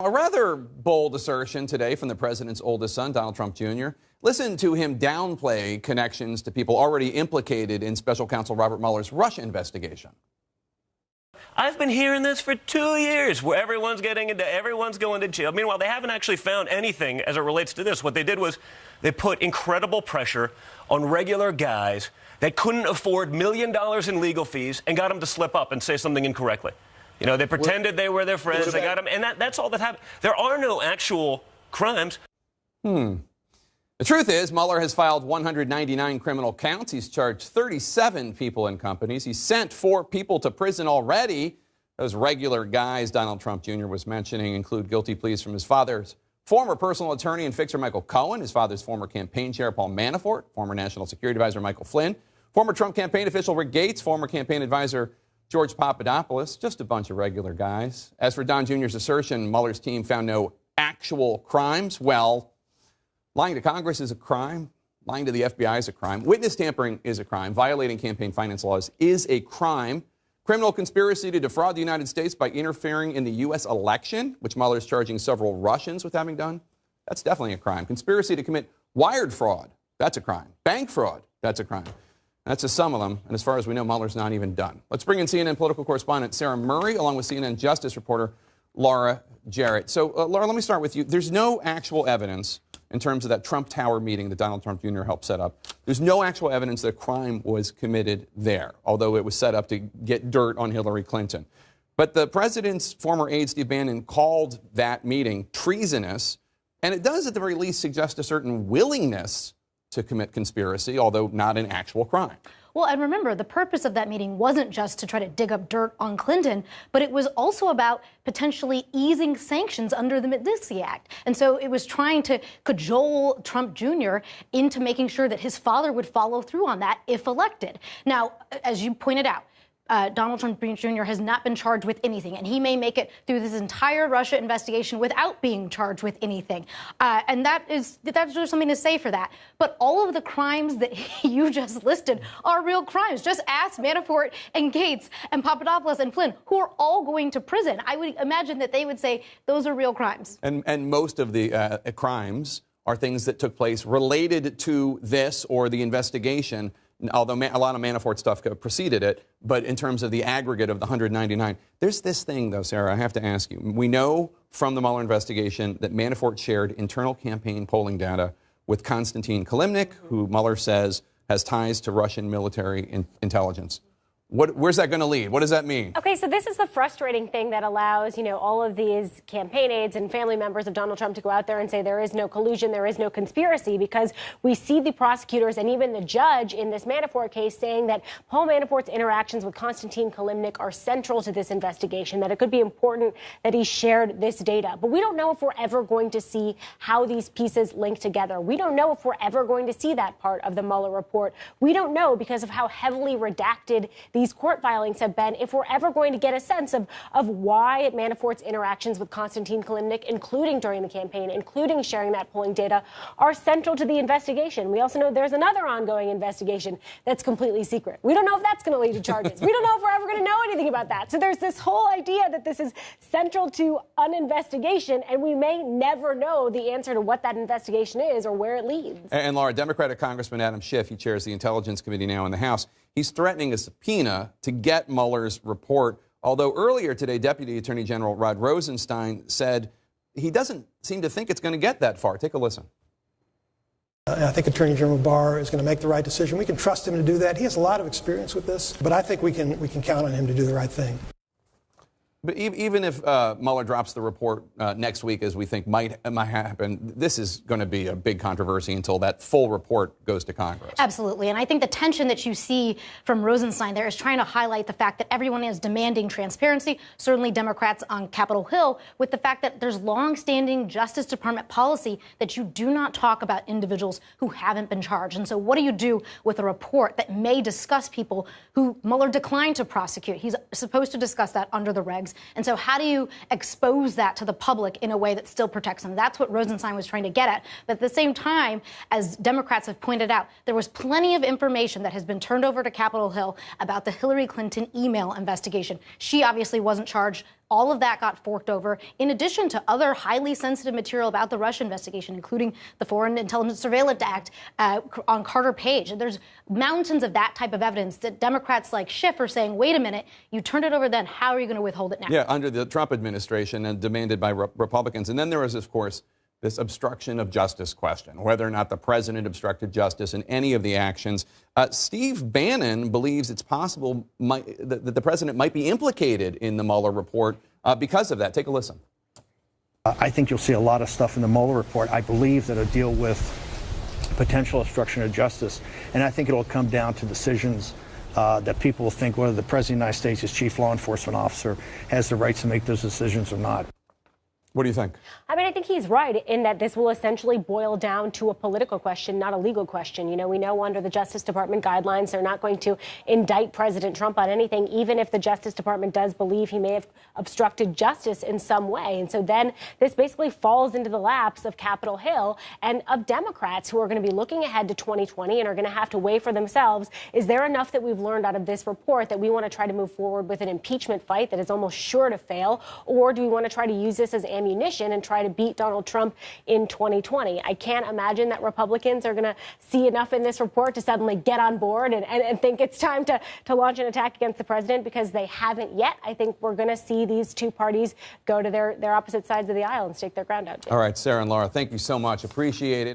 A rather bold assertion today from the president's oldest son, Donald Trump Jr. Listen to him downplay connections to people already implicated in special counsel Robert Mueller's Russia investigation. I've been hearing this for 2 years, where everyone's going to jail. Meanwhile, they haven't actually found anything as it relates to this. What they did was they put incredible pressure on regular guys that couldn't afford $1 million in legal fees and got them to slip up and say something incorrectly. You know, they pretended they were their friends. They got them, and that's all that happened. There are no actual crimes. The truth is, Mueller has filed 199 criminal counts. He's charged 37 people and companies. He's sent 4 people to prison already. Those regular guys Donald Trump Jr. was mentioning include guilty pleas from his father's former personal attorney and fixer Michael Cohen, his father's former campaign chair Paul Manafort, former National Security Advisor Michael Flynn, former Trump campaign official Rick Gates, former campaign advisor George Papadopoulos, just a bunch of regular guys. As for Don Jr.'s assertion, Mueller's team found no actual crimes. Well, lying to Congress is a crime. Lying to the FBI is a crime. Witness tampering is a crime. Violating campaign finance laws is a crime. Criminal conspiracy to defraud the United States by interfering in the U.S. election, which Mueller is charging several Russians with having done, that's definitely a crime. Conspiracy to commit wired fraud, that's a crime. Bank fraud, that's a crime. That's just some of them, and as far as we know, Mueller's not even done. Let's bring in CNN political correspondent Sarah Murray, along with CNN Justice reporter Laura Jarrett. So, Laura, let me start with you. There's no actual evidence in terms of that Trump Tower meeting that Donald Trump Jr. helped set up. There's no actual evidence that a crime was committed there, although it was set up to get dirt on Hillary Clinton. But the president's former aide, Steve Bannon, called that meeting treasonous, and it does at the very least suggest a certain willingness to commit conspiracy, although not an actual crime. Well, and remember, the purpose of that meeting wasn't just to try to dig up dirt on Clinton, but it was also about potentially easing sanctions under the Magnitsky Act. And so it was trying to cajole Trump Jr. into making sure that his father would follow through on that if elected. Now, as you pointed out, Donald Trump Jr. has not been charged with anything, and he may make it through this entire Russia investigation without being charged with anything. And that's just something to say for that. But all of the crimes that you just listed are real crimes. Just ask Manafort and Gates and Papadopoulos and Flynn, who are all going to prison. I would imagine that they would say those are real crimes. And most of the crimes are things that took place related to this or the investigation, although a lot of Manafort stuff preceded it. But in terms of the aggregate of the 199, there's this thing, though, Sarah, I have to ask you. We know from the Mueller investigation that Manafort shared internal campaign polling data with Konstantin Kilimnik, who Mueller says has ties to Russian military intelligence. Where's that going to lead? What does that mean? Okay, so this is the frustrating thing that allows, all of these campaign aides and family members of Donald Trump to go out there and say there is no collusion, there is no conspiracy, because we see the prosecutors and even the judge in this Manafort case saying that Paul Manafort's interactions with Konstantin Kilimnik are central to this investigation, that it could be important that he shared this data. But we don't know if we're ever going to see how these pieces link together. We don't know if we're ever going to see that part of the Mueller report. We don't know, because of how heavily redacted these court filings have been, if we're ever going to get a sense of why Manafort's interactions with Konstantin Kilimnik, including during the campaign, including sharing that polling data, are central to the investigation. We also know there's another ongoing investigation that's completely secret. We don't know if that's going to lead to charges. We don't know if we're ever going to know anything about that. So there's this whole idea that this is central to an investigation, and we may never know the answer to what that investigation is or where it leads. And Laura, Democratic Congressman Adam Schiff, he chairs the Intelligence Committee now in the House. He's threatening a subpoena to get Mueller's report, although earlier today, Deputy Attorney General Rod Rosenstein said he doesn't seem to think it's going to get that far. Take a listen. I think Attorney General Barr is going to make the right decision. We can trust him to do that. He has a lot of experience with this, but I think we can count on him to do the right thing. But even if Mueller drops the report next week, as we think might happen, this is going to be a big controversy until that full report goes to Congress. Absolutely. And I think the tension that you see from Rosenstein there is trying to highlight the fact that everyone is demanding transparency, certainly Democrats on Capitol Hill, with the fact that there's longstanding Justice Department policy that you do not talk about individuals who haven't been charged. And so what do you do with a report that may discuss people who Mueller declined to prosecute? He's supposed to discuss that under the regs. And so how do you expose that to the public in a way that still protects them? That's what Rosenstein was trying to get at. But at the same time, as Democrats have pointed out, there was plenty of information that has been turned over to Capitol Hill about the Hillary Clinton email investigation. She obviously wasn't charged All of that got forked over, in addition to other highly sensitive material about the Russia investigation, including the Foreign Intelligence Surveillance Act on Carter Page. There's mountains of that type of evidence that Democrats like Schiff are saying, wait a minute, you turned it over then, how are you going to withhold it now? Yeah, under the Trump administration and demanded by Republicans. And then there was, of course, this obstruction of justice question, whether or not the president obstructed justice in any of the actions. Steve Bannon believes it's possible that the president might be implicated in the Mueller report because of that. Take a listen. I think you'll see a lot of stuff in the Mueller report. I believe that it'll deal with potential obstruction of justice, and I think it'll come down to decisions that people will think whether the president of the United States, as chief law enforcement officer, has the right to make those decisions or not. What do you think? I mean, I think he's right in that this will essentially boil down to a political question, not a legal question. You know, we know under the Justice Department guidelines, they're not going to indict President Trump on anything, even if the Justice Department does believe he may have obstructed justice in some way. And so then this basically falls into the laps of Capitol Hill and of Democrats who are going to be looking ahead to 2020 and are going to have to weigh for themselves. Is there enough that we've learned out of this report that we want to try to move forward with an impeachment fight that is almost sure to fail? Or do we want to try to use this as ammunition and try to beat Donald Trump in 2020? I can't imagine that Republicans are going to see enough in this report to suddenly get on board and think it's time to launch an attack against the president, because they haven't yet. I think we're going to see these two parties go to their opposite sides of the aisle and stake their ground out. All right, Sarah and Laura, thank you so much. Appreciate it.